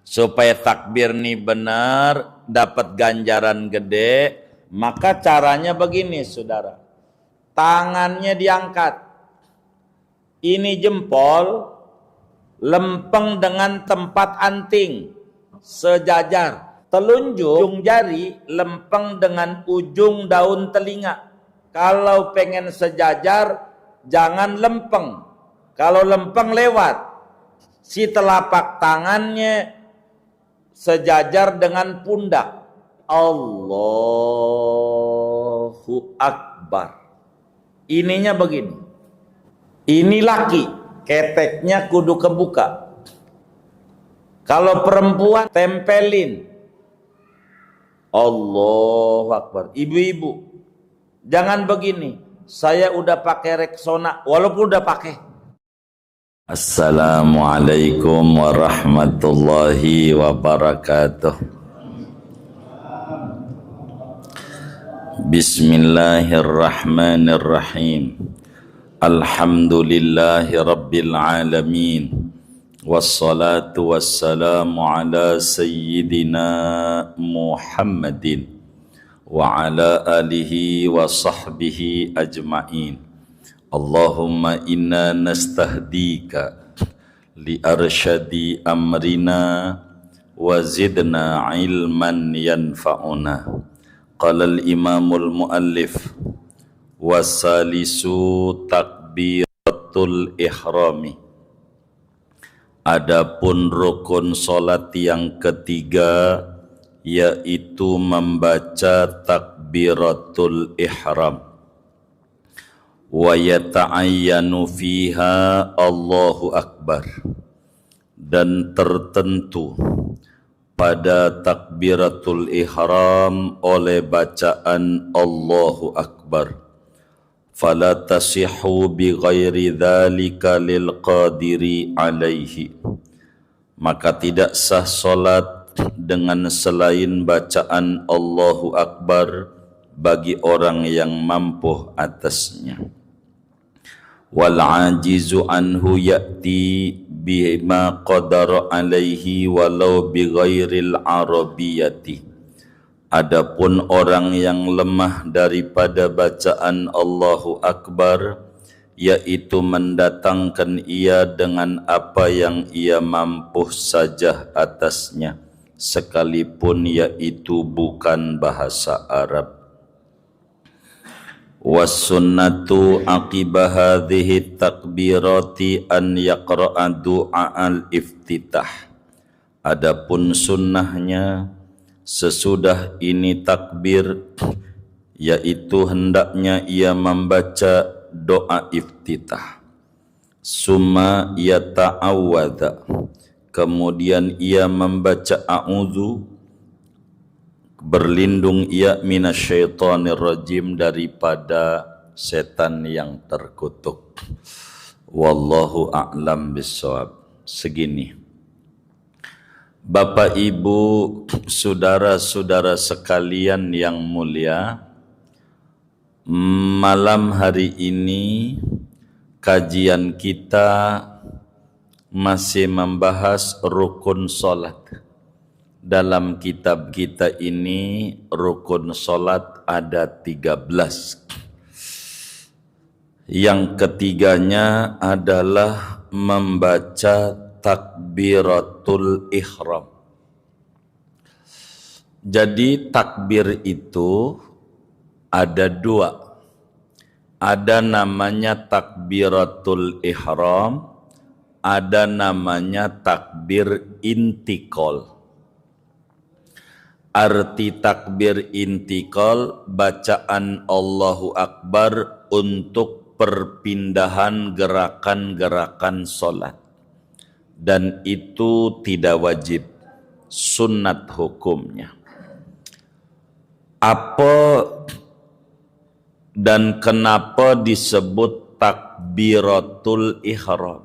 Supaya takbir ini benar, dapat ganjaran gede, maka caranya begini saudara. Tangannya diangkat. Ini jempol lempeng dengan tempat anting sejajar. Telunjuk jari lempeng dengan ujung daun telinga. Kalau pengen sejajar, jangan lempeng. Kalau lempeng lewat. Si telapak tangannya sejajar dengan pundak. Allahu Akbar. Ininya begini. Ini laki, keteknya kudu kebuka. Kalau perempuan tempelin. Allahu Akbar. Ibu-ibu, jangan begini. Saya udah pakai Rexona, walaupun udah pakai. Assalamualaikum warahmatullahi wabarakatuh. Bismillahirrahmanirrahim. Alhamdulillahi rabbil alamin. Wassalatu wassalamu ala sayyidina Muhammadin wa ala alihi wa sahbihi ajma'in. Allahumma inna nastahdika li arsyadi amrina wa zidna ilman yanfa'una. Qala al-imamul muallif wasalisu takbiratul ihrami. Adapun rukun salat yang ketiga yaitu membaca takbiratul ihram. Wa yata'ayyanu fiha Allahu Akbar. Dan tertentu pada takbiratul ihram oleh bacaan Allahu Akbar. Fala tasihhu bi ghairi dzalika lil qadiri alaihi. Maka tidak sah salat dengan selain bacaan Allahu Akbar bagi orang yang mampu atasnya. Wal ajizu anhu ya'ti bima qadara alaihi walau bi ghairil arabiyyati. Adapun orang yang lemah daripada bacaan Allahu Akbar, yaitu mendatangkan ia dengan apa yang ia mampu saja atasnya, sekalipun yaitu bukan bahasa Arab. Was-sunnatu aqiba hadhihi takbirati an yaqra'a du'a al-iftitah. Adapun sunnahnya sesudah ini takbir, yaitu hendaknya ia membaca doa iftitah. Summa yata'awwadha, kemudian ia membaca a'udzu, berlindung ia minasyaitonir rajim, daripada setan yang terkutuk. Wallahu a'lam bissawab. Segini. Bapak Ibu, saudara-saudara sekalian yang mulia, malam hari ini kajian kita masih membahas rukun salat. Dalam kitab kita ini rukun salat ada 13. Yang ketiganya adalah membaca takbiratul ihram. Jadi takbir itu ada dua. Ada namanya takbiratul ihram, ada namanya takbir intikal. Arti takbir intikal, bacaan Allahu Akbar untuk perpindahan gerakan-gerakan salat. Dan itu tidak wajib, sunnat hukumnya. Apa dan kenapa disebut takbiratul ihram?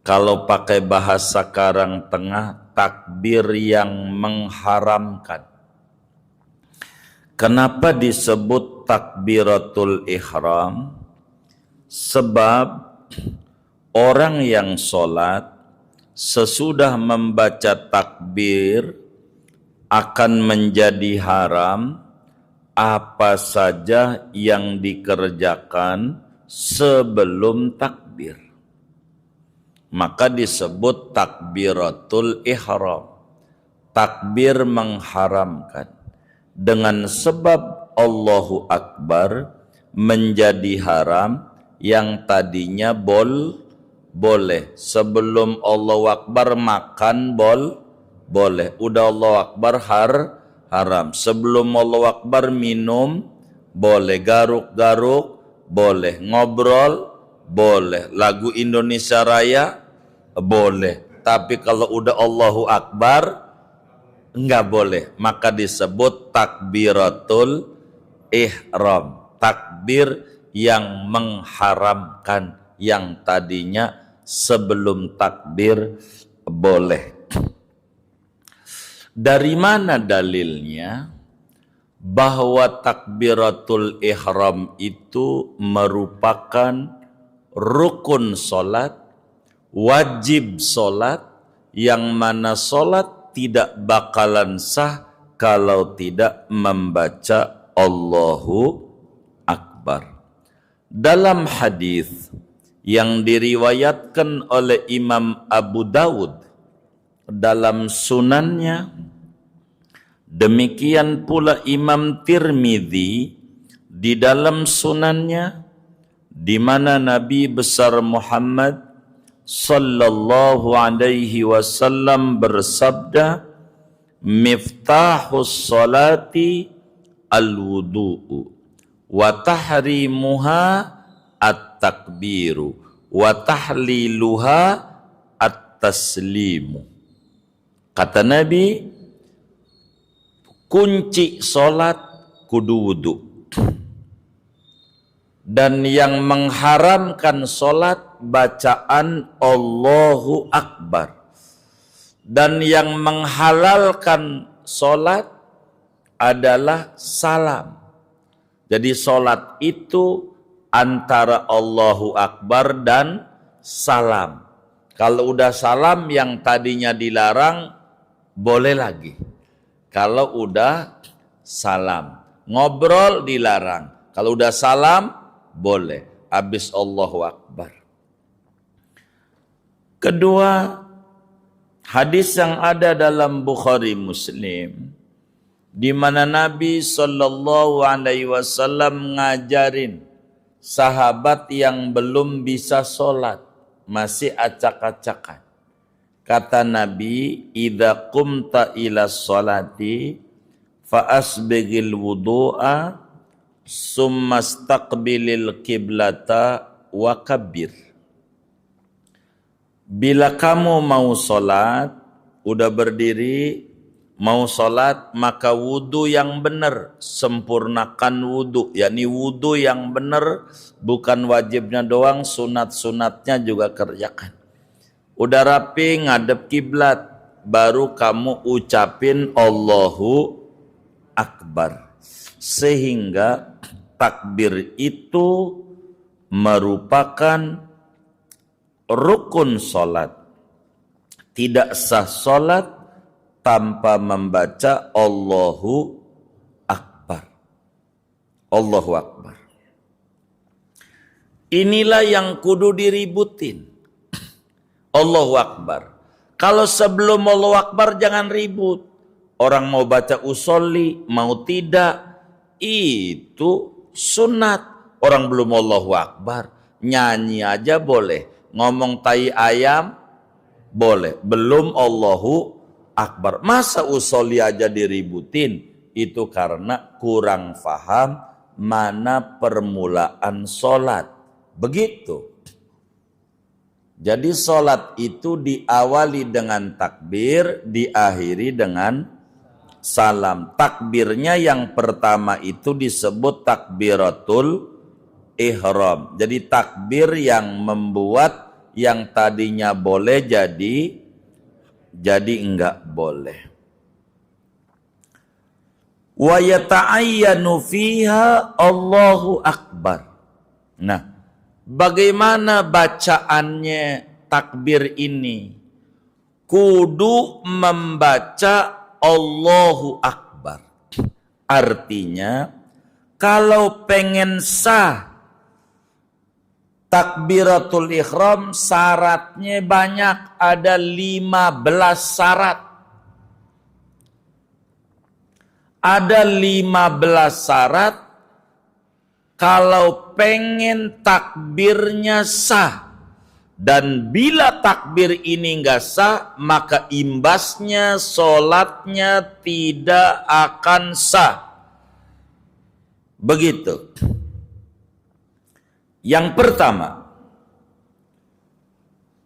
Kalau pakai bahasa Karang Tengah, takbir yang mengharamkan. Kenapa disebut takbiratul ihram? Sebab orang yang sholat sesudah membaca takbir akan menjadi haram apa saja yang dikerjakan sebelum takbir. Maka disebut takbiratul ihram. Takbir mengharamkan. Dengan sebab Allahu Akbar menjadi haram yang tadinya boleh. Sebelum Allahu Akbar makan boleh. Udah Allahu Akbar haram. Sebelum Allahu Akbar minum boleh. Garuk-garuk boleh. Ngobrol boleh. Lagu Indonesia Raya boleh. Tapi kalau udah Allahu Akbar enggak boleh. Maka disebut takbiratul ihram. Takbir yang mengharamkan yang tadinya sebelum takbir boleh. Dari mana dalilnya bahwa takbiratul ihram itu merupakan rukun solat, wajib solat, yang mana solat tidak bakalan sah kalau tidak membaca Allahu Akbar. Dalam hadis yang diriwayatkan oleh Imam Abu Dawud dalam sunannya, demikian pula Imam Tirmidzi di dalam sunannya, di mana Nabi besar Muhammad sallallahu alaihi wasallam bersabda, miftahus salati al-wudu'u wa tahrimuha at-takbiru wa tahliluha at-taslimu. Kata Nabi, kunci solat kudu wudu. Dan yang mengharamkan solat bacaan Allahu Akbar. Dan yang menghalalkan solat adalah salam. Jadi solat itu antara Allahu Akbar dan salam. Kalau udah salam yang tadinya dilarang, boleh lagi. Kalau udah salam, ngobrol dilarang. Kalau udah salam, boleh. Habis Allahu Akbar. Kedua, hadis yang ada dalam Bukhari Muslim, di mana Nabi sallallahu alaihi wasallam ngajarin sahabat yang belum bisa sholat, masih acak-acakan. Kata Nabi, idza qumta ila sholati fa asbighil wudu'a summa istaqbilil qiblata wa kabbir. Bila kamu mau sholat, udah berdiri, mau sholat, maka wudu yang benar, sempurnakan wudu, yakni wudu yang benar, bukan wajibnya doang, sunat-sunatnya juga kerjakan. Udah rapi, ngadep kiblat, baru kamu ucapin Allahu Akbar. Sehingga takbir itu merupakan rukun sholat. Tidak sah sholat tanpa membaca Allahu Akbar. Allahu Akbar. Inilah yang kudu diributin. Allahu Akbar. Kalau sebelum Allahu Akbar jangan ribut. Orang mau baca usolli, mau tidak, itu sunat. Orang belum Allahu Akbar, nyanyi aja boleh. Ngomong tai ayam, boleh. Belum Allahu Akbar. Masa usolli aja diributin? Itu karena kurang faham mana permulaan sholat. Begitu. Jadi sholat itu diawali dengan takbir, diakhiri dengan salam. Takbirnya yang pertama itu disebut takbiratul ihram. Jadi takbir yang membuat yang tadinya boleh jadi enggak boleh. Wa yata'ayyanu fiha Allahu Akbar. Nah, bagaimana bacaannya takbir ini? kudu membaca Allahu Akbar. Artinya kalau pengen sah takbiratul ihram syaratnya banyak, ada 15 syarat. Ada 15 syarat kalau pengen takbirnya sah. Dan bila takbir ini enggak sah, maka imbasnya sholatnya tidak akan sah. Begitu. Yang pertama,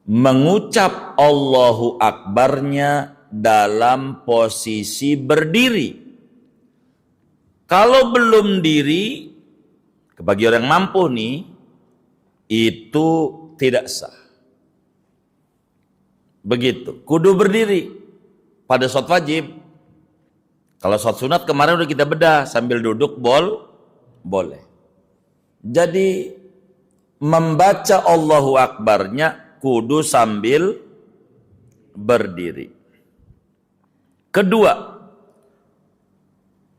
mengucap Allahu Akbarnya dalam posisi berdiri. Kalau belum diri, bagi orang yang mampu nih, itu tidak sah. Begitu, kudu berdiri pada sholat wajib. Kalau sholat sunat kemarin udah kita bedah, sambil duduk boleh. Jadi membaca Allahu Akbarnya kudu sambil berdiri. Kedua,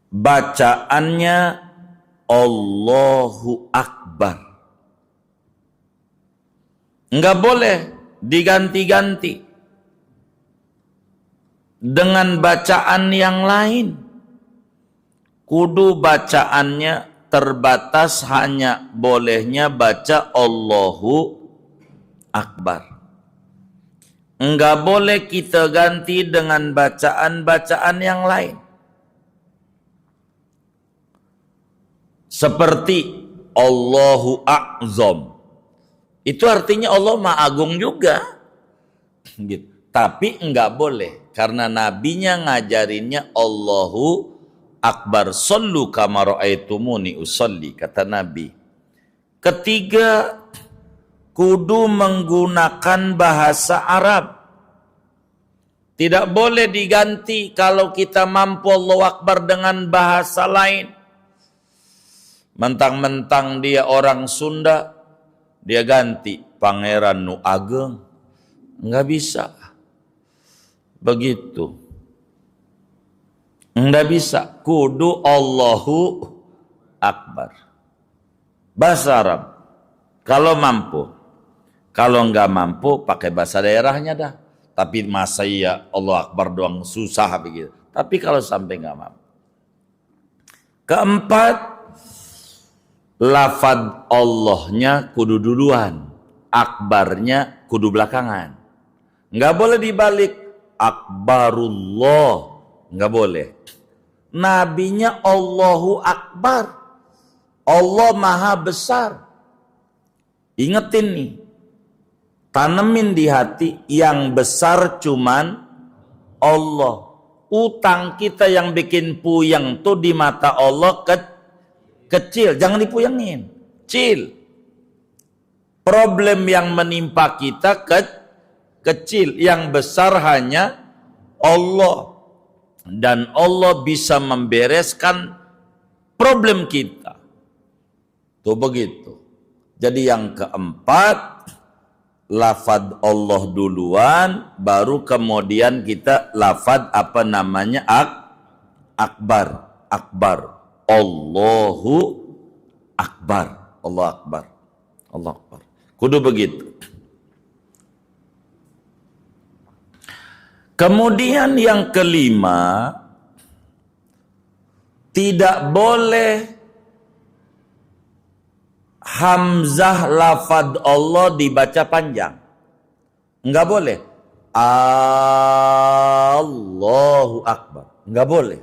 bacaannya Allahu Akbar. Enggak boleh diganti-ganti dengan bacaan yang lain. Kudu bacaannya terbatas, hanya bolehnya baca Allahu Akbar. Enggak boleh kita ganti dengan bacaan-bacaan yang lain. Seperti Allahu A'zam. Itu artinya Allah Maha Agung juga. Gitu. Tapi enggak boleh. Karena nabinya ngajarinnya Allahu Akbar. Sallu kama ra'aitumuni usalli, kata Nabi. Ketiga, kudu menggunakan bahasa Arab. Tidak boleh diganti kalau kita mampu Allahu Akbar dengan bahasa lain. Mentang-mentang dia orang Sunda, dia ganti Pangeran Nu Ageng. Enggak bisa. Begitu. Enggak bisa. Kudu Allahu Akbar. Bahasa Arab. Kalau mampu. Kalau enggak mampu, pakai bahasa daerahnya dah. Tapi masa iya Allah Akbar doang susah begitu. Tapi kalau sampai enggak mampu. Keempat, lafad Allahnya kudu duluan, akbarnya kudu belakangan. Enggak boleh dibalik, akbarullah, enggak boleh. Nabinya Allahu Akbar, Allah Maha Besar. Ingetin nih, tanemin di hati, yang besar cuman Allah. Utang kita yang bikin puyeng tuh di mata Allah kecil, jangan dipuyengin. Kecil. Problem yang menimpa kita kecil, yang besar hanya Allah. Dan Allah bisa membereskan problem kita. Tuh begitu. Jadi yang keempat, lafad Allah duluan, baru kemudian kita lafad apa namanya akbar. Allahu Akbar. Allah Akbar. Allah Akbar. Kudu begitu. Kemudian yang kelima, tidak boleh hamzah lafad Allah dibaca panjang. Enggak boleh. Allahu Akbar. Enggak boleh.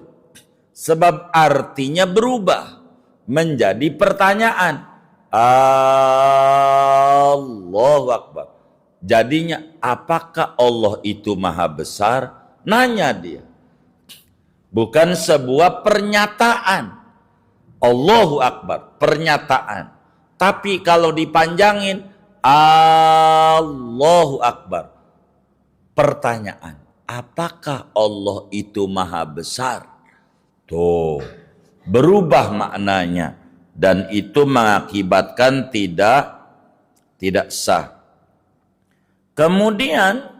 Sebab artinya berubah menjadi pertanyaan. Allahu Akbar. Jadinya apakah Allah itu Maha Besar? Nanya dia. Bukan sebuah pernyataan. Allahu Akbar, pernyataan. Tapi kalau dipanjangin, Allahu Akbar, pertanyaan. Apakah Allah itu Maha Besar? Tuh, berubah maknanya. Dan itu mengakibatkan tidak sah. Kemudian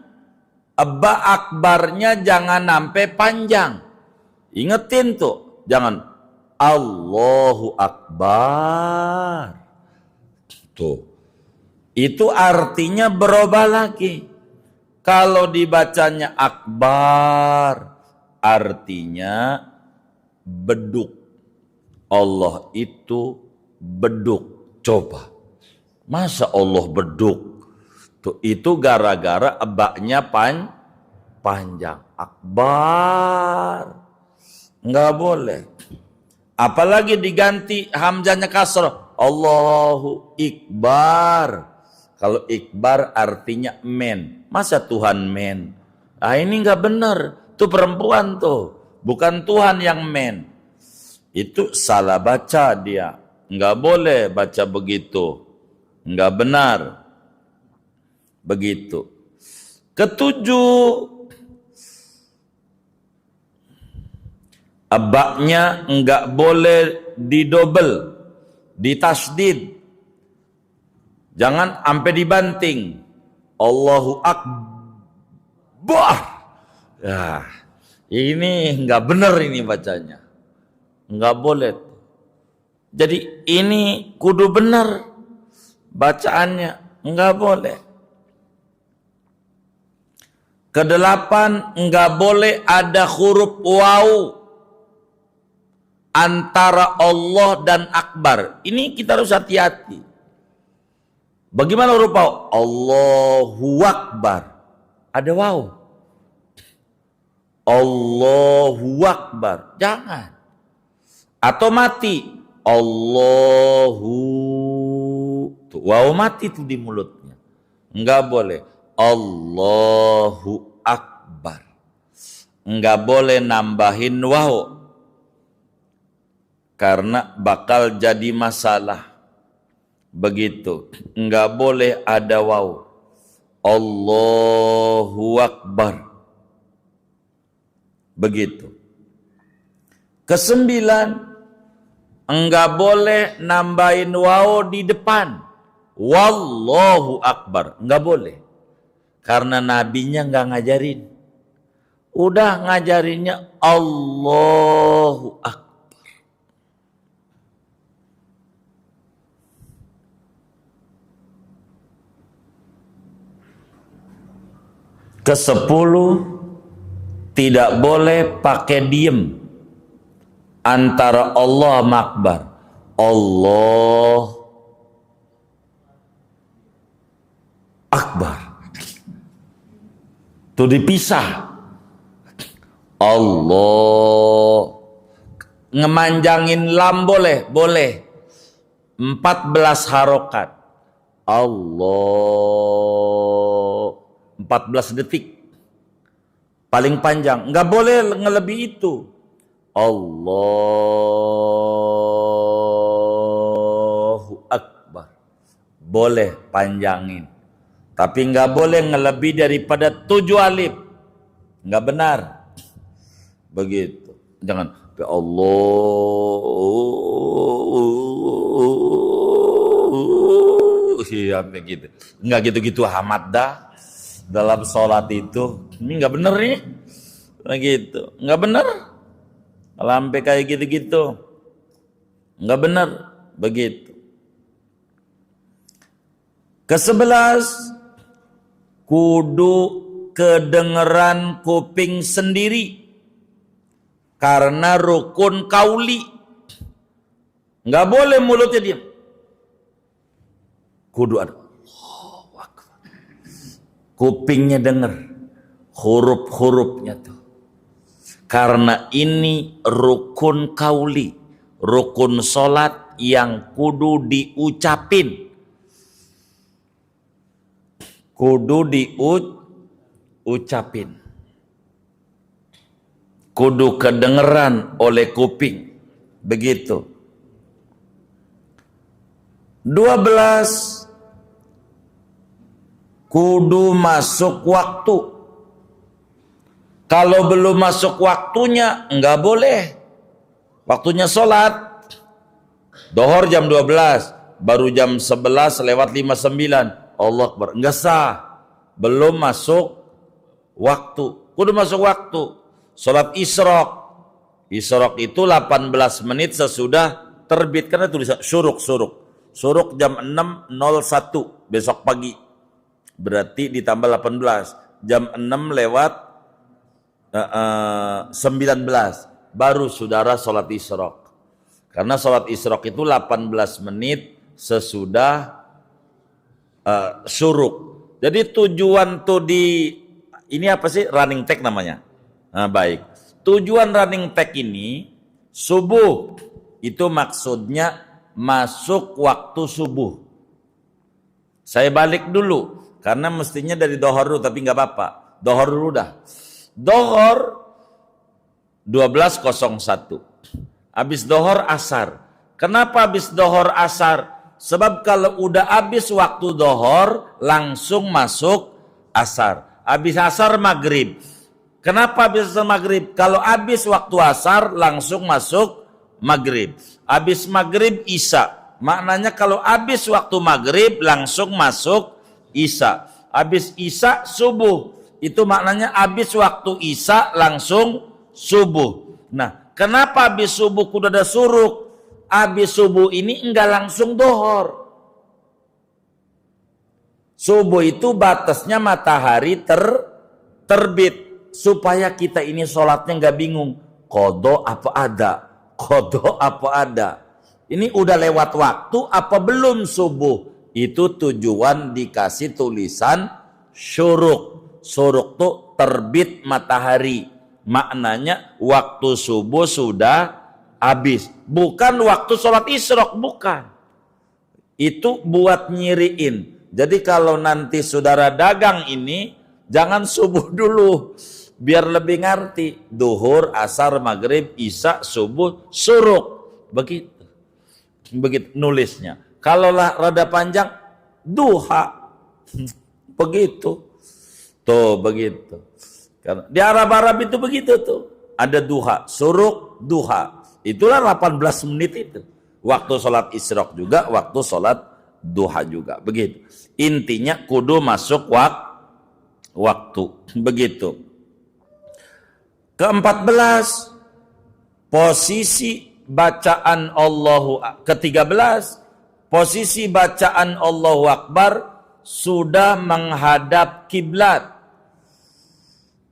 Aba akbarnya jangan sampai panjang. Ingetin tuh, jangan Allahu Akbar. Tuh. Itu artinya berubah lagi. Kalau dibacanya akbar, artinya beduk. Allah itu beduk. Coba. Masa Allah beduk? Tuh, itu gara-gara ebaknya panjang. Akbar. Enggak boleh. Apalagi diganti hamzahnya kasrah. Allahu Ikbar. Kalau Ikbar artinya men. Masa Tuhan men? Ah, ini enggak benar. Itu perempuan tuh. Bukan Tuhan yang men. Itu salah baca dia. Enggak boleh baca begitu. Enggak benar. Begitu. Ketujuh, abaknya enggak boleh didobel, ditasdid. Jangan sampai dibanting. Allahu Akbar. Nah, ini enggak benar ini bacanya. Enggak boleh. Jadi ini kudu benar bacaannya. Enggak boleh. Kedelapan, enggak boleh ada huruf waw antara Allah dan Akbar. Ini kita harus hati-hati. Bagaimana huruf waw? Allahu Akbar. Ada waw. Allahu Akbar. Jangan. Atau mati. Allahu. Tuh, waw mati tuh di mulutnya. Enggak boleh. Allahu Akbar. Enggak boleh nambahin waw. Karena bakal jadi masalah. Begitu. Enggak boleh ada waw. Allahu Akbar. Begitu. Kesembilan, enggak boleh nambahin waw di depan. Wallahu Akbar. Enggak boleh. Karena nabinya enggak ngajarin. Udah ngajarinnya Allahu Akbar. Kesepuluh, tidak boleh pakai diem antara Allah sama Akbar. Allah Akbar. Itu dipisah. Allah. Ngemanjangin lam boleh? Boleh. 14 harokat. Allah. 14 detik. Paling panjang. Enggak boleh ngelebih itu. Allahu Akbar. Boleh panjangin. Tapi enggak boleh ngelebih daripada 7 alif. Enggak benar. Begitu. Jangan. Allah. Iya begitu. Enggak gitu-gitu amat dah. Dalam sholat itu ini nggak bener nih, begitu, nggak bener. Kalau sampai kayak gitu-gitu, nggak bener, begitu. Ke-11, kudu kedengeran kuping sendiri, karena rukun kauli. Nggak boleh mulutnya diam. Kudu ada. Kupingnya denger huruf-hurufnya tuh. Karena ini rukun kauli, rukun sholat yang kudu diucapin. Kudu diucapin. Kudu kedengeran oleh kuping. Begitu. 12, kudu masuk waktu. Kalau belum masuk waktunya, enggak boleh. Waktunya sholat. Dohor jam 12, baru jam 11 lewat 59. Allah Akbar. Enggak sah. Belum masuk waktu. Kudu masuk waktu. Sholat isyraq. Isyraq itu 18 menit sesudah terbit. Karena tulisan syuruk. Syuruk jam 6.01 besok pagi. Berarti ditambah 18. Jam 6 lewat 19. Baru saudara sholat isyraq. Karena sholat isyraq itu 18 menit sesudah syuruk. Jadi tujuan tuh ini apa sih? Running tag namanya. Nah, baik. Tujuan running tag ini subuh. Itu maksudnya masuk waktu subuh. Saya balik dulu. Karena mestinya dari dohor dulu, tapi nggak apa-apa. Dohor dulu dah. Dohor 12.01. Habis dohor asar. Kenapa habis dohor asar? Sebab kalau udah habis waktu dohor, langsung masuk asar. Habis asar maghrib. Kenapa habis asar maghrib? Kalau habis waktu asar, langsung masuk maghrib. Habis maghrib isya. Maknanya kalau habis waktu maghrib, langsung masuk isya. Habis isya subuh. Itu maknanya habis waktu isya, langsung subuh. Nah, kenapa habis subuh kudu ada suruk? Habis subuh ini enggak langsung dohor. Subuh itu batasnya matahari terbit. Supaya kita ini sholatnya enggak bingung. Qadha apa ada? Qadha apa ada? Ini udah lewat waktu apa belum subuh? Itu tujuan dikasih tulisan syuruk. Syuruk tuh terbit matahari. Maknanya waktu subuh sudah habis. Bukan waktu sholat isyraq, bukan. Itu buat nyiriin. Jadi kalau nanti saudara dagang ini, jangan subuh dulu. Biar lebih ngerti. Duhur, asar, maghrib, isya, subuh, syuruk. Begitu nulisnya. Kalau rada panjang, duha. Begitu. Tuh, begitu. Di Arab itu begitu tuh. Ada duha, suruk, duha. Itulah 18 menit itu. Waktu sholat isyraq juga, waktu sholat duha juga. Begitu. Intinya kudu masuk waktu. Begitu. Ke-14, posisi bacaan ke-13, posisi bacaan Allahu Akbar sudah menghadap kiblat.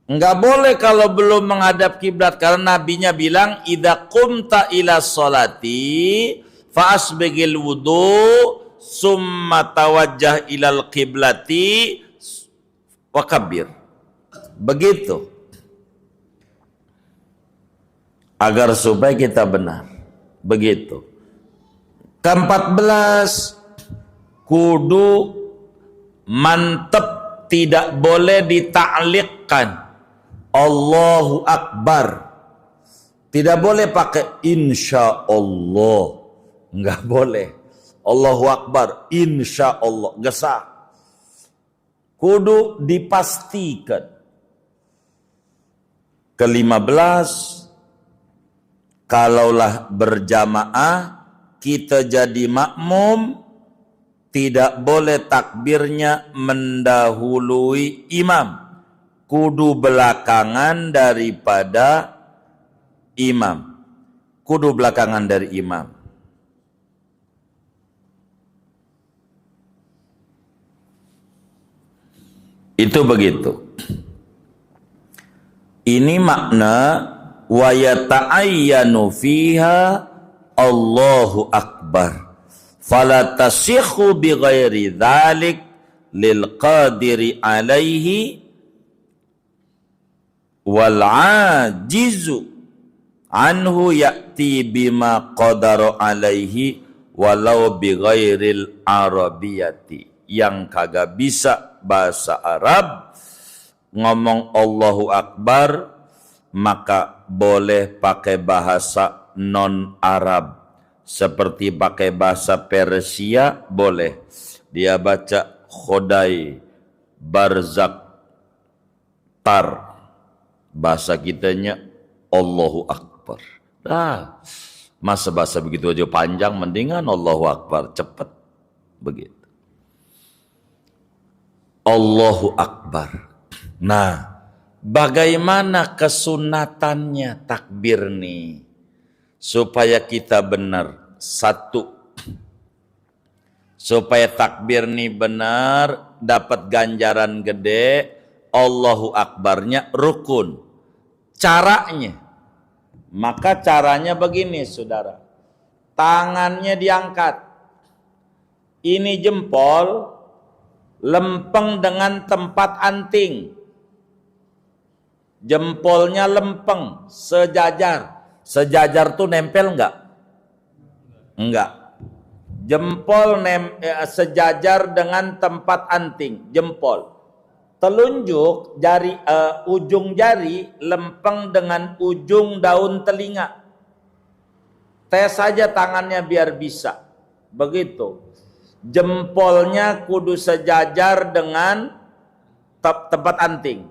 Enggak boleh kalau belum menghadap kiblat, karena nabinya bilang idza qumta ila sholati fa asbigil wudu summa tawajjah ilal qiblati wa kabbir. Begitu. Agar supaya kita benar. Begitu. Ke-14, kudu mantep, tidak boleh ditaklikkan Allahu Akbar. Tidak boleh pakai insya Allah. Enggak boleh. Allahu Akbar, insya Allah. Enggak sah. Kudu dipastikan. Ke-15, kalaulah berjamaah, kita jadi makmum, tidak boleh takbirnya mendahului imam. Kudu belakangan daripada imam. Kudu belakangan dari imam. Itu begitu. Ini makna wa yata'ayyanu fiha Allahu Akbar. Fala tasihhu bi ghairi dzalik lil qadiri alaihi wal ajizu anhu ya'ti bima qadara alaihi walau bi ghairil arabiyati. Yang kagak bisa bahasa Arab ngomong Allahu Akbar, maka boleh pakai bahasa non Arab. Seperti pakai bahasa Persia boleh. Dia baca Khodai Barzak Tar. Bahasa kitanya Allahu Akbar. Nah, masa bahasa begitu aja panjang, mendingan Allahu Akbar, cepat. Begitu. Allahu Akbar. Nah, Bagaimana kesunatannya takbir nih? Supaya kita benar. Satu, supaya takbir nih benar, dapat ganjaran gede, Allahu Akbarnya rukun. Caranya, maka caranya begini saudara. Tangannya diangkat. Ini jempol lempeng dengan tempat anting. Jempolnya lempeng, sejajar. Sejajar tuh nempel enggak? Enggak. Jempol sejajar dengan tempat anting, jempol. Telunjuk jari, ujung jari lempeng dengan ujung daun telinga. Tes saja tangannya biar bisa. Begitu. Jempolnya kudu sejajar dengan tempat anting.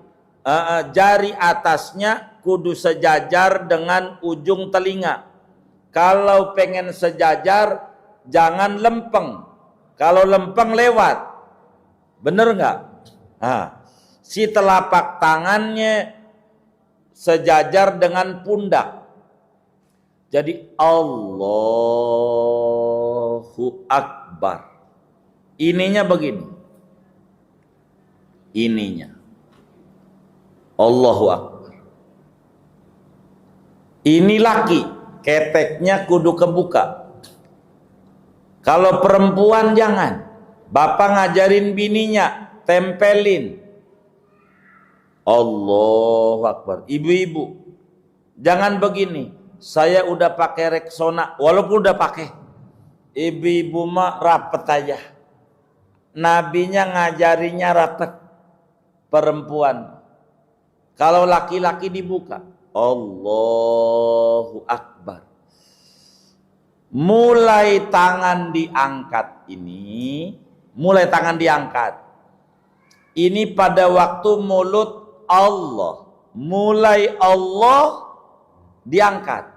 Jari atasnya kudu sejajar dengan ujung telinga. Kalau pengen sejajar, jangan lempeng. Kalau lempeng lewat. Bener nggak? Si telapak tangannya sejajar dengan pundak. Jadi Allahu Akbar. Ininya begini. Ininya. Allahu Akbar. Ini laki, keteknya kudu kebuka. Kalau perempuan jangan. Bapak ngajarin bininya, tempelin. Allahu Akbar. Ibu-ibu, jangan begini. Saya udah pakai Rexona, walaupun udah pakai. Ibu-ibu mah rapet aja. Nabinya ngajarinya rapet. Perempuan. Kalau laki-laki dibuka. Allahu Akbar. Mulai tangan diangkat ini. Mulai tangan diangkat. Ini pada waktu mulut Allah. Mulai Allah diangkat.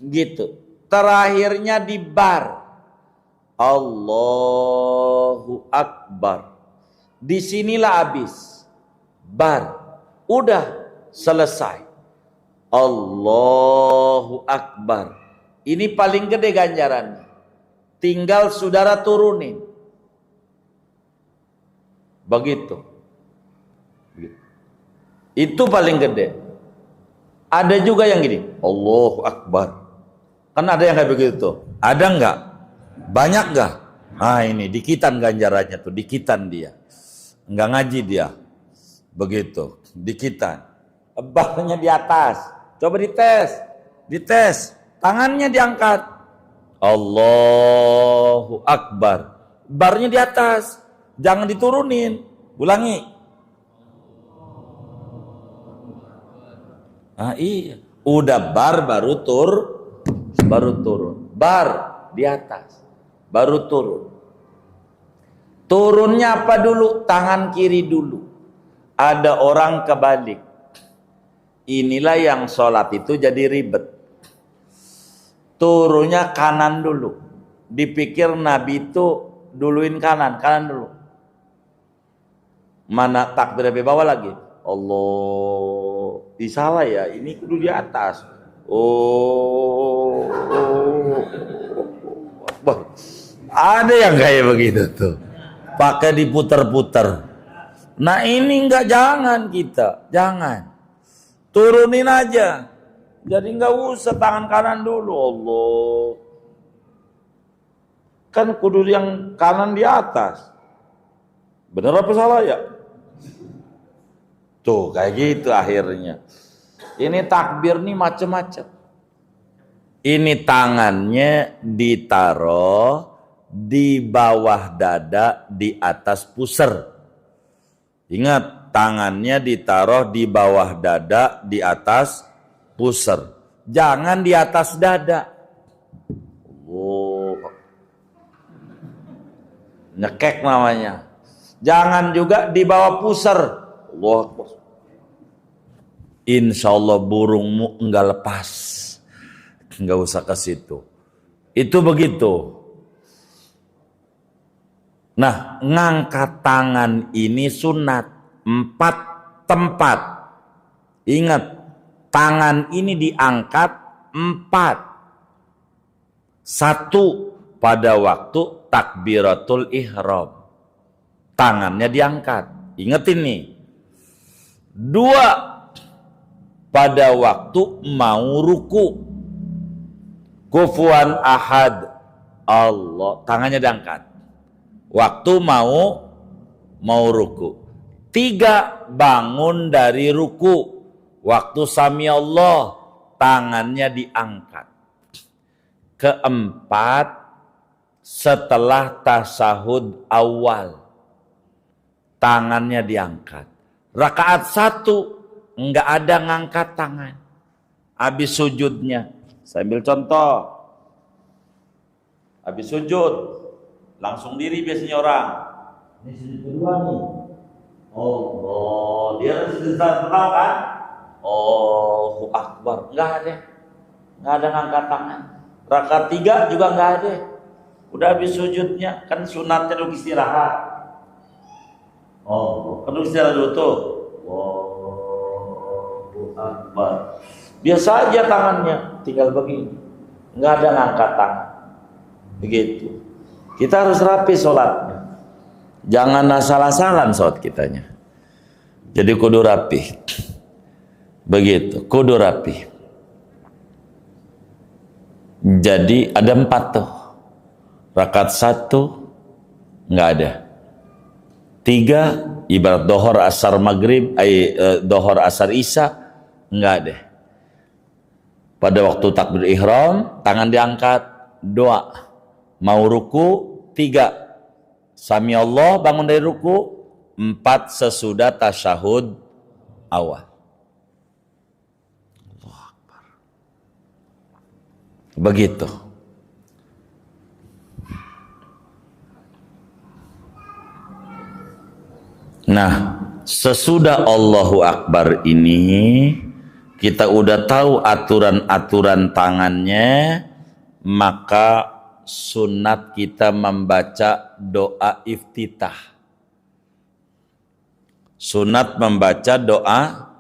Gitu. Terakhirnya di bar. Allahu Akbar. Disinilah habis. Bar. Udah selesai. Allahu Akbar. Ini paling gede ganjarannya. Tinggal saudara turunin. Begitu. Itu paling gede. Ada juga yang gini. Allahu Akbar. Kan ada yang kayak begitu. Ada enggak? Banyak enggak? Ini dikitan ganjarannya tuh. Dikitan dia. Enggak ngaji dia. Begitu. Dikitan. Barnya di atas. Coba dites. Dites. Tangannya diangkat. Allahu Akbar. Barnya di atas. Jangan diturunin. Ulangi. Iya. Udah bar baru turun. Bar di atas. Baru turun. Turunnya apa dulu? Tangan kiri dulu. Ada orang kebalik. Inilah yang sholat itu jadi ribet. Turunnya kanan dulu. Dipikir Nabi itu duluin kanan dulu. Mana takbir lebih bawah lagi? Allah, salah ya. Ini kudu di atas. Ada yang kayak begitu tuh. Pakai diputer-puter. Nah ini enggak, jangan kita. Jangan. Turunin aja. Jadi enggak usah tangan kanan dulu. Allah. Kan kudu yang kanan di atas. Bener apa salah ya? Tuh kayak gitu akhirnya. Ini takbir nih macam-macam. Ini tangannya ditaruh di bawah dada di atas pusar. Ingat, tangannya ditaruh di bawah dada di atas pusar. Jangan di atas dada. Nyekek namanya. Jangan juga di bawah pusar. Insya Allah burungmu enggak lepas. Enggak usah ke situ. Itu begitu. Nah, ngangkat tangan ini sunat. 4 tempat. Ingat, tangan ini diangkat 4. 1 pada waktu takbiratul ihram. Tangannya diangkat. Ingat ini. 2 pada waktu mau ruku. Kufuwan ahad. Allah, tangannya diangkat. Waktu mau ruku. 3 bangun dari ruku. Waktu sami Allah, tangannya diangkat. 4 setelah tasahud awal, tangannya diangkat. Rakaat 1 enggak ada ngangkat tangan. Habis sujudnya, saya ambil contoh. Habis sujud, langsung diri biasanya orang. Ini sujud kedua nih. Oh, dia sujud pertama kan? Allahu Akbar. Enggak ada ngangkat tangan. Rakaat 3 juga enggak ada. Udah habis sujudnya, kan sunatnya dulu istirahat. Oh, kan istirahat dulu tuh. Allahu Akbar. Biasa aja tangannya, tinggal begini. Enggak ada ngangkat tangan. Begitu. Kita harus rapi sholatnya. Jangan asal-asalan sholat kitanya. Jadi kudu rapi. Begitu, kudu rapi. Jadi ada 4 tuh. Rakaat 1 nggak ada. 3 ibarat dohor asar maghrib, dohor asar isya nggak ada. Pada waktu takbir ihram tangan diangkat. 2 mau ruku. 3 sami Allah bangun dari ruku. 4 sesudah tasyahud awal. Allahu Akbar. Begitu. Nah, sesudah Allahu Akbar ini kita udah tahu aturan-aturan tangannya, maka sunat kita membaca doa iftitah. Sunat membaca doa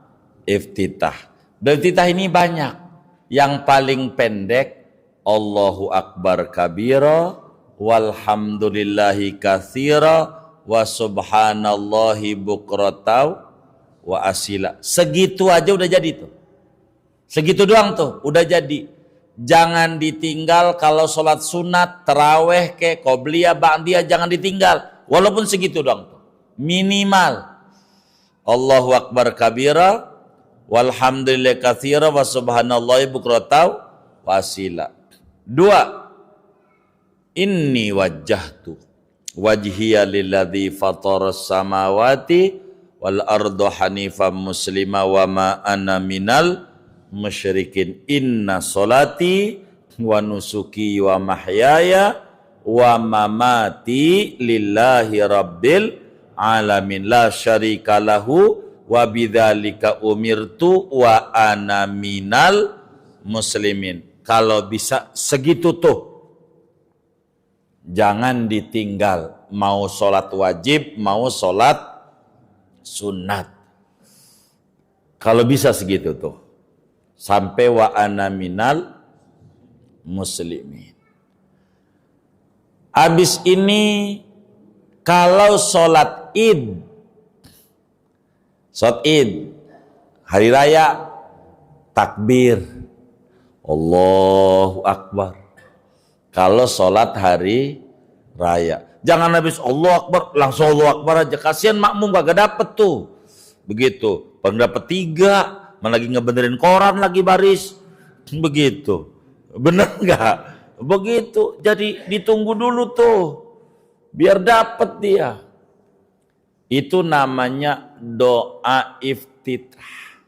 iftitah. Doa iftitah ini banyak. Yang paling pendek, Allahu Akbar kabira, walhamdulillahi katsira, wa subhanallahi bukratan wa asila. Segitu aja udah jadi tuh. Segitu doang tuh, udah jadi. Jangan ditinggal kalau sholat sunat, taraweh ke qobliyah, ba'diyah, jangan ditinggal. Walaupun segitu doang tuh. Minimal. Allahu Akbar kabira, walhamdulillah katsira, wa subhanallahi bukratan wa asila. 2. Inni wajjahtu wajhiya lilladzi fataras samawati wal arda hanifan muslima wa ma ana minal musyrikin. Inna sholati wa nusuki wa mahyaya wa mamati lillahi rabbil alamin la syarika lahu wa bidzalika umirtu wa ana minal muslimin. Kalau bisa segitu tuh, jangan ditinggal. Mau sholat wajib, mau sholat sunat. Kalau bisa segitu tuh. Sampai wa ana minal muslimin. Habis ini kalau sholat id, hari raya, takbir, Allahu Akbar. Kalau sholat hari raya, jangan habis Allahu Akbar langsung Allahu Akbar aja. Kasihan makmum gak dapet tuh. Begitu, pendapat 3 lagi ngebenerin koran lagi baris. Begitu. Bener nggak? Begitu. Jadi ditunggu dulu tuh. Biar dapet dia. Itu namanya doa iftitah.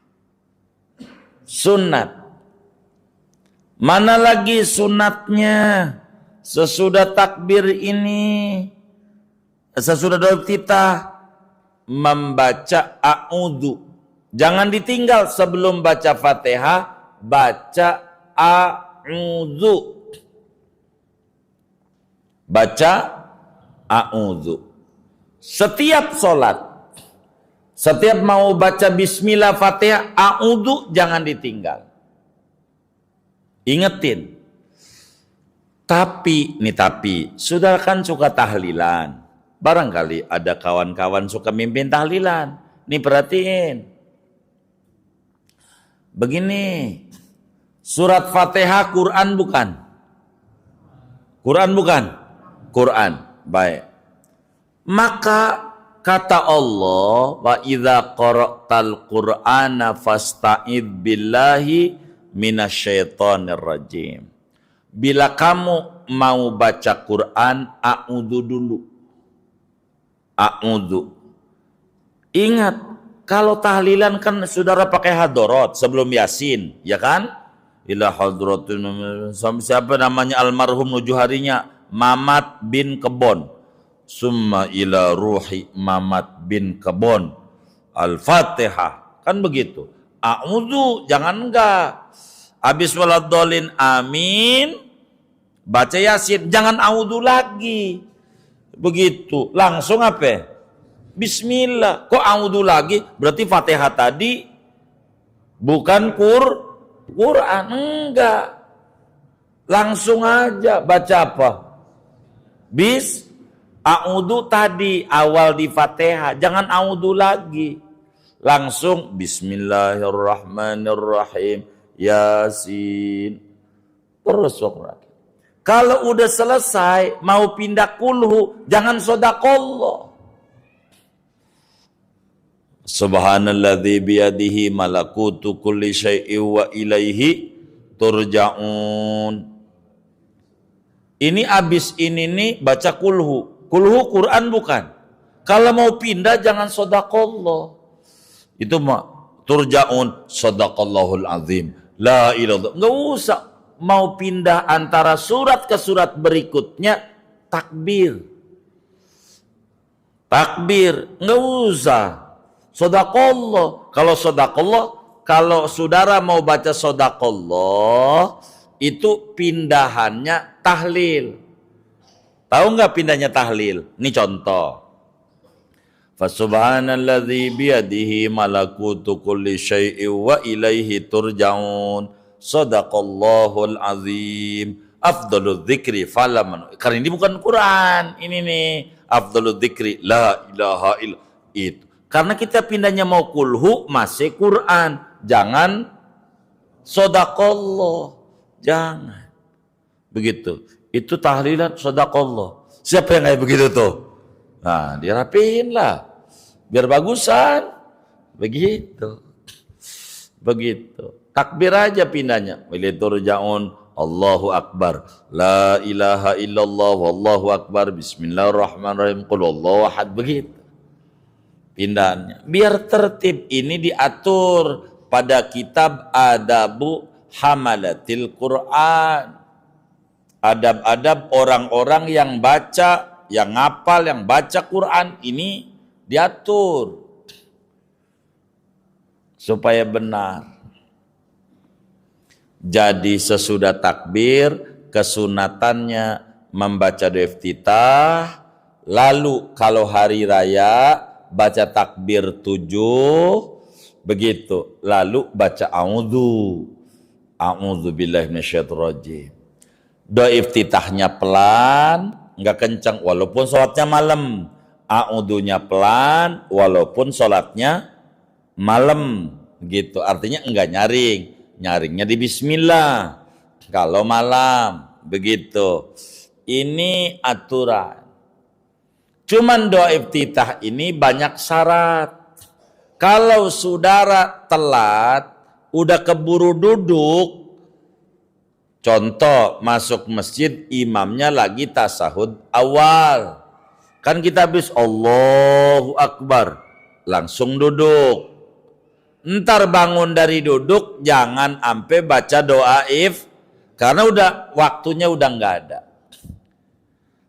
Sunat. Mana lagi sunatnya? Sesudah takbir ini. Sesudah doa iftitah. Membaca a'udzu. Jangan ditinggal sebelum baca Fatihah, baca a'udzu. Baca a'udzu. Setiap sholat. Setiap mau baca bismillah Fatihah, a'udzu jangan ditinggal. Ingetin. Tapi, saudara kan suka tahlilan. Barangkali ada kawan-kawan suka mimpin tahlilan. Nih perhatiin. Begini. Surat Fatihah Quran bukan? Quran bukan? Quran. Baik. Maka kata Allah, wa idza qara'tal Qur'ana fasta'id billahi minasyaitonir rajim. Bila kamu mau baca Quran, a'udzu dulu. A'udzu. Ingat, kalau tahlilan kan saudara pakai hadorot sebelum Yasin, ya kan? Ila hadratin, siapa namanya almarhum 7 harinya? Mamat bin Kebon. Summa ila ruhi Mamat bin Kebon. Al-Fatihah. Kan begitu. A'udzu, jangan enggak. Habis waladhdallin, amin. Baca Yasin, jangan a'udzu lagi. Begitu. Langsung apa? Bismillah. Kok a'udzu lagi? Berarti Fatihah tadi bukan Quran. Enggak. Langsung aja baca apa? A'udzu tadi awal di Fatihah, jangan a'udzu lagi. Langsung bismillahirrahmanirrahim, Yasin. Terus lagi. Kalau udah selesai mau pindah kulhu, jangan sodaqallah. Subhanalladzi biyadihi malakutu kulli syai'in wa ilaihi turja'un. Ini abis ini nih baca kulhu. Kulhu Quran bukan. Kalau mau pindah jangan sodaqallah. Itu mah turja'un, sodaqallahul azim. La ilaha. Enggak usah mau pindah antara surat ke surat berikutnya takbir. Takbir, enggak usah. Sodaqallah. Kalau sodaqallah, kalau saudara mau baca sodaqallah, itu pindahannya tahlil. Tahu nggak pindahnya tahlil? Ini contoh. Fasubhanalladzi biyadihi malakutu kulli syai'in wa ilaihi turja'un. Shadaqallahul azim. Afdhaludz dzikri falaman. Karena ini bukan Quran. Ini nih. Afdhaludz dzikri la ilaha illallah. Itu. Karena kita pindahnya mau kulhu masih Quran. Jangan shadaqallah. Jangan. Begitu. Itu tahlilan shadaqallah. Siapa yang kayak begitu tuh? Nah, dirapihin lah. Biar bagusan. Begitu. Begitu. Takbir aja pindahnya. Waliturja'un, Allahu Akbar. La ilaha illallah, wallahu Akbar. Bismillahirrahmanirrahim. Qul Allahu ahad. Begitu. Pindahannya. Biar tertib. Ini diatur pada kitab Adabu Hamalatil Quran. Adab-adab orang-orang yang baca, yang ngapal, yang baca Quran, ini diatur supaya benar. Jadi sesudah takbir, kesunatannya membaca doa iftitah, lalu kalau hari raya baca takbir 7, begitu, lalu baca a'udzu billahi minasyaitonir rajim. Doa iftitahnya pelan, enggak kencang walaupun sholatnya malam. A'udzunya pelan walaupun sholatnya malam. Gitu. Artinya enggak nyaring. Nyaringnya di bismillah. Kalau malam. Begitu. Ini aturan. Cuman doa iftitah ini banyak syarat. Kalau saudara telat, udah keburu duduk, contoh, masuk masjid, imamnya lagi tasahud awal. Kan kita habis Allahu Akbar, langsung duduk. Ntar bangun dari duduk, jangan sampai baca doa karena udah waktunya udah nggak ada.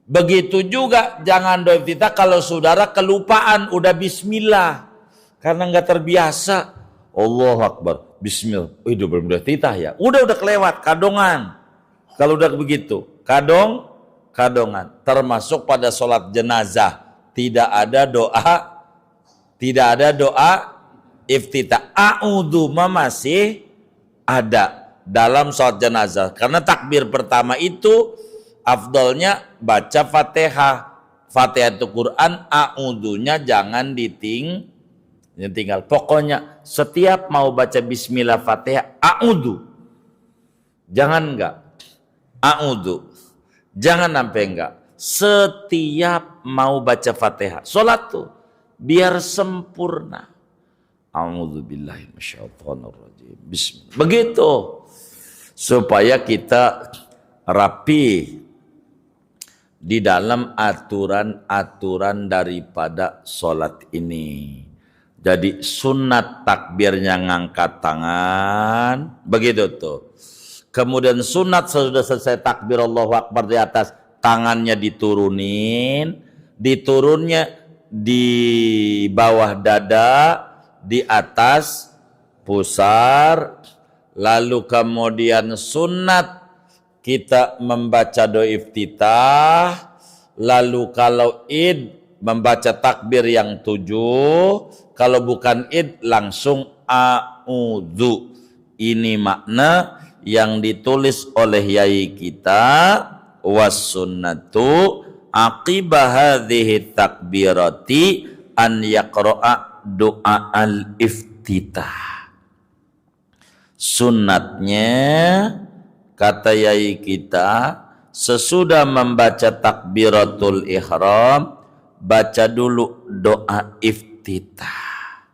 Begitu juga jangan doa iftitah kalau saudara kelupaan, udah bismillah. Karena nggak terbiasa. Allahu Akbar, bismillah. Oh, itu belum doa iftitah ya. Udah kelewat, kadongan. Kalau udah begitu, kadongan. Termasuk pada sholat jenazah. Tidak ada doa Tidak ada doa iftitah. A'udzu masih ada dalam sholat jenazah. Karena takbir pertama itu afdolnya baca Fatihah. Fatihah itu Quran, a'udzunya jangan ditinggal. Pokoknya setiap mau baca bismillah Fatihah, a'udzu. Jangan enggak. A'udzu. Jangan sampai enggak. Setiap mau baca Fatihah, sholat tuh biar sempurna. A'udzubillahi minasyaitonirrajim. Bismillah. Begitu. Supaya kita rapi di dalam aturan-aturan daripada sholat ini. Jadi sunat takbirnya ngangkat tangan, begitu tuh. Kemudian sunat sudah selesai takbir Allahu Akbar di atas, tangannya diturunnya di bawah dada, di atas pusar, lalu kemudian sunat kita membaca doa iftitah, lalu kalau id membaca takbir yang 7, kalau bukan id langsung a'udzu. Ini makna yang ditulis oleh yai kita, was sunnatu aqibah hadhihi takbirati an yaqra'a doa al iftitah. Sunnatnya kata yai kita, sesudah membaca takbiratul ihram, baca dulu doa iftitah.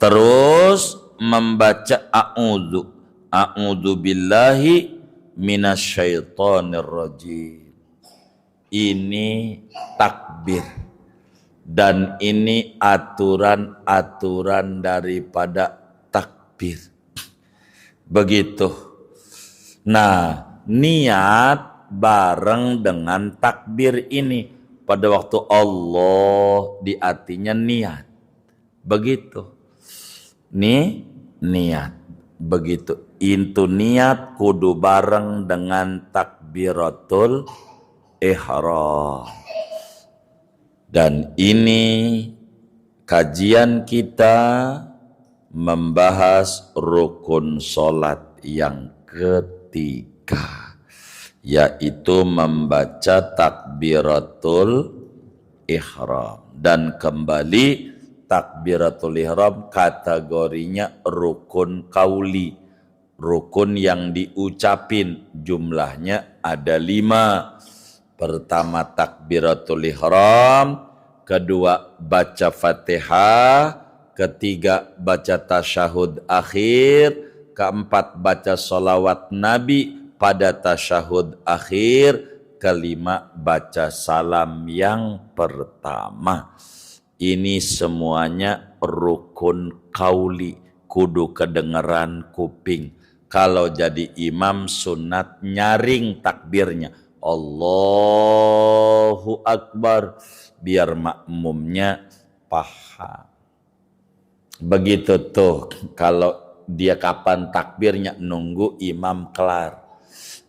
Terus membaca a'udzu billahi minasyaitonir rajim. Ini takbir. Dan ini aturan-aturan daripada takbir. Begitu. Nah, niat bareng dengan takbir ini. Pada waktu Allah di hatinya niat. Begitu. Niat. Begitu. Itu niat kudu bareng dengan takbiratul ihram. Dan ini kajian kita membahas rukun sholat yang ketiga, yaitu membaca takbiratul ihram. Dan kembali takbiratul ihram kategorinya rukun qauli, rukun yang diucapin, jumlahnya ada 5. Pertama takbiratul ihram, kedua baca Fatihah, ketiga baca tasyahud akhir, keempat baca sholawat Nabi pada tasyahud akhir, kelima baca salam yang pertama. Ini semuanya rukun qauli, kudu kedengeran kuping. Kalau jadi imam sunat nyaring takbirnya, Allahu Akbar, biar makmumnya paham. Begitu tuh, kalau dia kapan takbirnya nunggu imam kelar.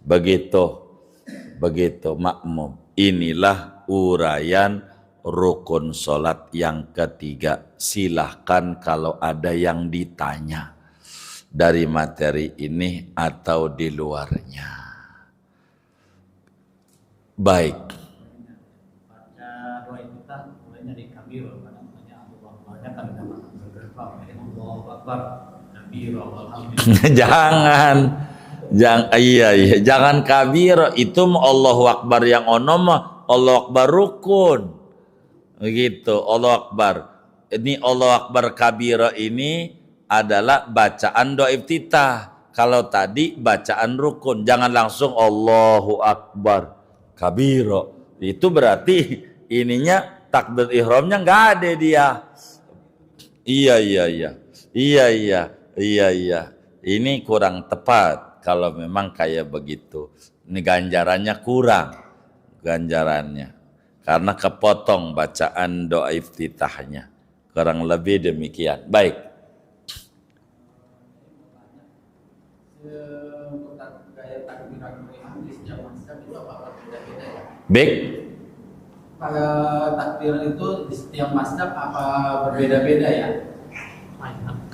Begitu makmum. Inilah uraian rukun sholat yang ketiga. Silahkan kalau ada yang ditanya dari materi ini atau di luarnya. Baik. Baca doa kita mulai dari kabir, namanya Allahu Akbar, kabir, jangan kabir, itu Allahu Akbar yang ono mah Allahu Akbar rukun. Begitu, Allahu Akbar. Ini Allahu Akbar kabira ini adalah bacaan doa iftitah. Kalau tadi bacaan rukun, jangan langsung Allahu Akbar kabira. Itu berarti ininya takbir ihramnya nggak ada dia. Iya. Ini kurang tepat kalau memang kayak begitu. Ini ganjarannya kurang. Karena kepotong bacaan doa iftitahnya. Kurang lebih demikian. Baik. Baik. takbir itu di setiap mazhab apa berbeda-beda ya?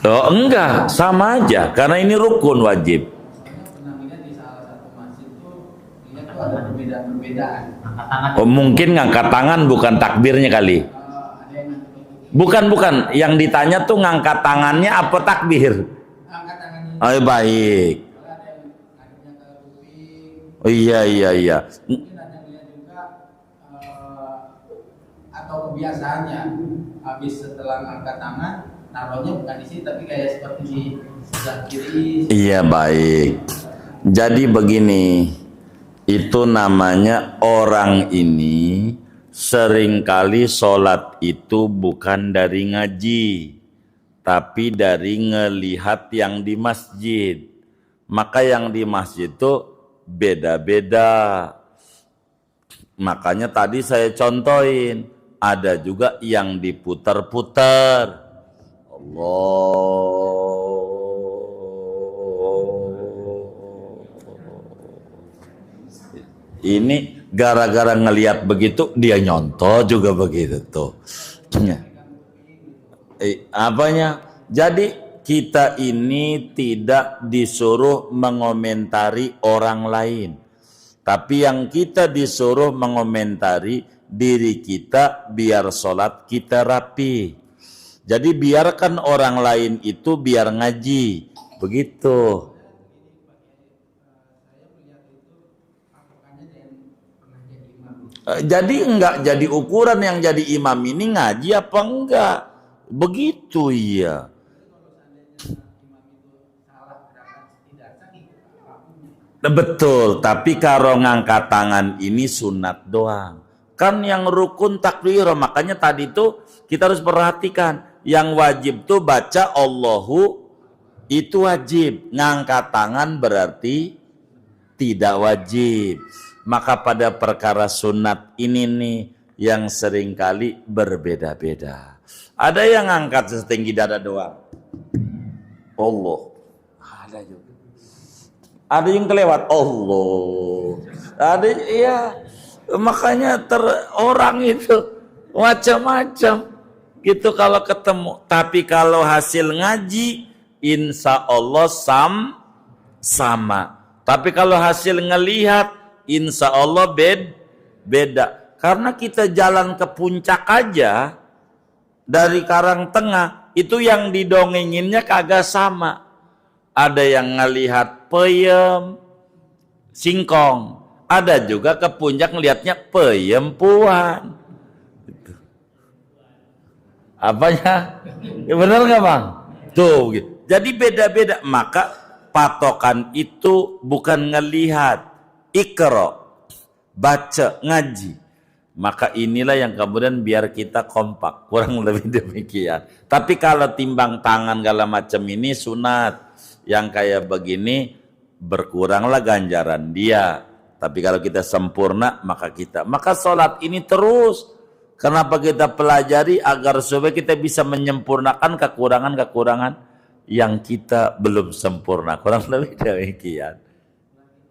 Oh enggak, sama aja karena ini rukun wajib. Soalnya pernah lihat di salah satu masjid tuh lihat tuh ada perbedaan-perbedaan. Angkat tangan. Oh, mungkin ngangkat tangan bukan takbirnya kali. Ada yang ngangkat Bukan, yang ditanya tuh ngangkat tangannya apa takbir? angkat tangannya. Oh baik. Soalnya ada yang ngangkatnya ke kuping. Oh iya. Mungkin ada yang lihat juga atau kebiasaannya habis setelah ngangkat tangan naruhnya bukan di sini tapi kayak seperti di sebelah kiri. Iya baik. Jadi begini, itu namanya orang ini seringkali sholat itu bukan dari ngaji, tapi dari ngelihat yang di masjid. Maka yang di masjid itu beda-beda. Makanya tadi saya contohin, ada juga yang diputar-putar. Ini gara-gara ngelihat begitu dia nyontoh juga begitu tuh. Apanya? Jadi kita ini tidak disuruh mengomentari orang lain, tapi yang kita disuruh mengomentari diri kita biar sholat kita rapi. Jadi biarkan orang lain itu biar ngaji, begitu. Jadi enggak jadi ukuran yang jadi imam ini ngaji apa enggak, begitu iya. Betul, tapi kalau ngangkat tangan ini sunat doang. Kan yang rukun takbir, makanya tadi tuh kita harus perhatikan. Yang wajib tuh baca Allahu itu wajib. Ngangkat tangan berarti tidak wajib. Maka pada perkara sunat ini nih yang seringkali berbeda-beda. Ada yang ngangkat setinggi dada doang. Allah. Ada juga. Ada yang kelewat Allah. Ada iya. Makanya orang itu macam-macam gitu kalau ketemu. Tapi kalau hasil ngaji insya Allah sama. Tapi kalau hasil ngelihat insya Allah beda. Karena kita jalan ke puncak aja dari Karangtengah itu yang didongenginnya kagak sama. Ada yang ngelihat peyem, singkong. Ada juga ke puncak ngelihatnya peyempuan. Gitu. Apanya? Ya benar nggak bang? Tuh, gitu. Jadi beda-beda. Maka patokan itu bukan ngelihat, ikro, baca, ngaji. Maka inilah yang kemudian biar kita kompak, kurang lebih demikian. Tapi kalau timbang tangan segala macam ini sunat, yang kayak begini berkuranglah ganjaran dia. Tapi kalau kita sempurna maka sholat ini terus. Kenapa kita pelajari agar supaya kita bisa menyempurnakan kekurangan-kekurangan yang kita belum sempurna. Kurang lebih demikian.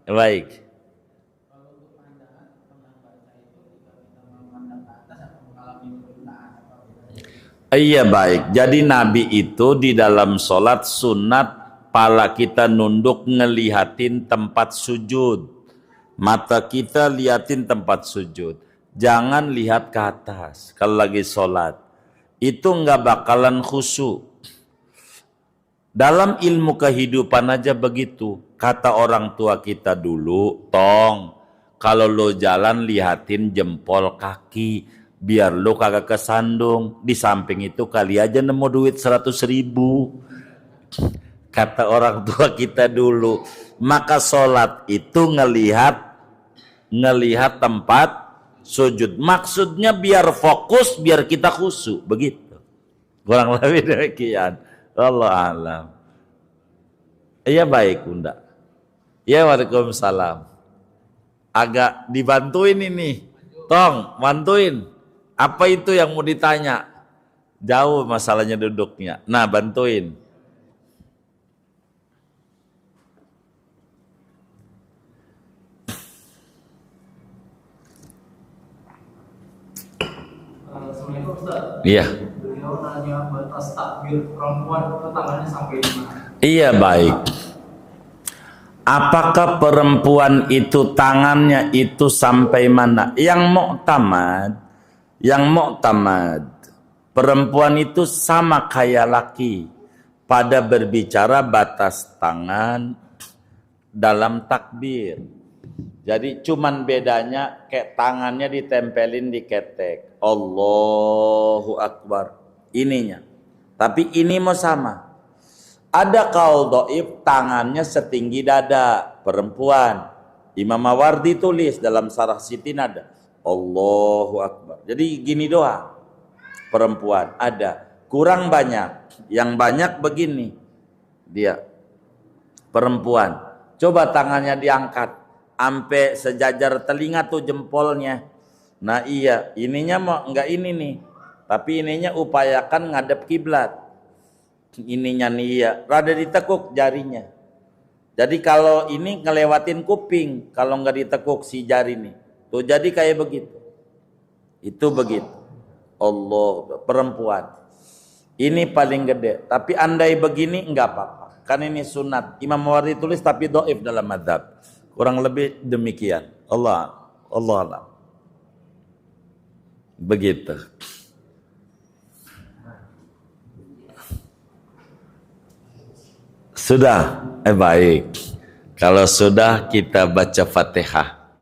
Baik. Iya baik. Jadi Nabi itu di dalam sholat sunat pala kita nunduk ngelihatin tempat sujud. Mata kita lihatin tempat sujud. Jangan lihat ke atas kalau lagi sholat. Itu nggak bakalan khusyuk. Dalam ilmu kehidupan aja begitu. Kata orang tua kita dulu, tong, kalau lo jalan lihatin jempol kaki. Biar lo kagak kesandung. Di samping itu kali aja nemu duit 100.000. Kata orang tua kita dulu. Maka sholat itu ngelihat tempat sujud. Maksudnya biar fokus, biar kita khusyuk. Begitu. Kurang lebih demikian. Allah alam. Iya baik Bunda. Ya waalaikumsalam. Agak dibantuin ini. Tong, bantuin. Apa itu yang mau ditanya? Jauh masalahnya duduknya. Nah, bantuin. Assalamualaikum Ustaz. Iya. Beliau nanya batas takbir perempuan itu tangannya sampai di mana? Iya, baik. Apakah perempuan itu tangannya itu sampai mana? Yang muktamad, perempuan itu sama kayak laki pada berbicara batas tangan dalam takbir. Jadi cuman bedanya kayak tangannya ditempelin di ketek. Allahu Akbar. Ininya. Tapi ini mau sama. Ada kaul dhaif tangannya setinggi dada perempuan. Imam Mawardi tulis dalam Sarah Sitin ada Allahu Akbar. Jadi gini doang. Perempuan ada, kurang banyak. Yang banyak begini. Dia perempuan. Coba tangannya diangkat sampai sejajar telinga tuh jempolnya. Nah iya, ininya mau enggak ini nih. Tapi ininya upayakan ngadep kiblat. Ininya nih ya, rada ditekuk jarinya. Jadi kalau ini ngelewatin kuping, kalau nggak ditekuk si jari nih, tuh jadi kayak begitu. Itu begitu. Allah, perempuan. Ini paling gede. Tapi andai begini nggak apa-apa. Kan ini sunat. Imam Mawardi tulis tapi dhaif dalam madzhab. Kurang lebih demikian. Allah. Begitu. Sudah, baik. Kalau sudah kita baca Fatihah.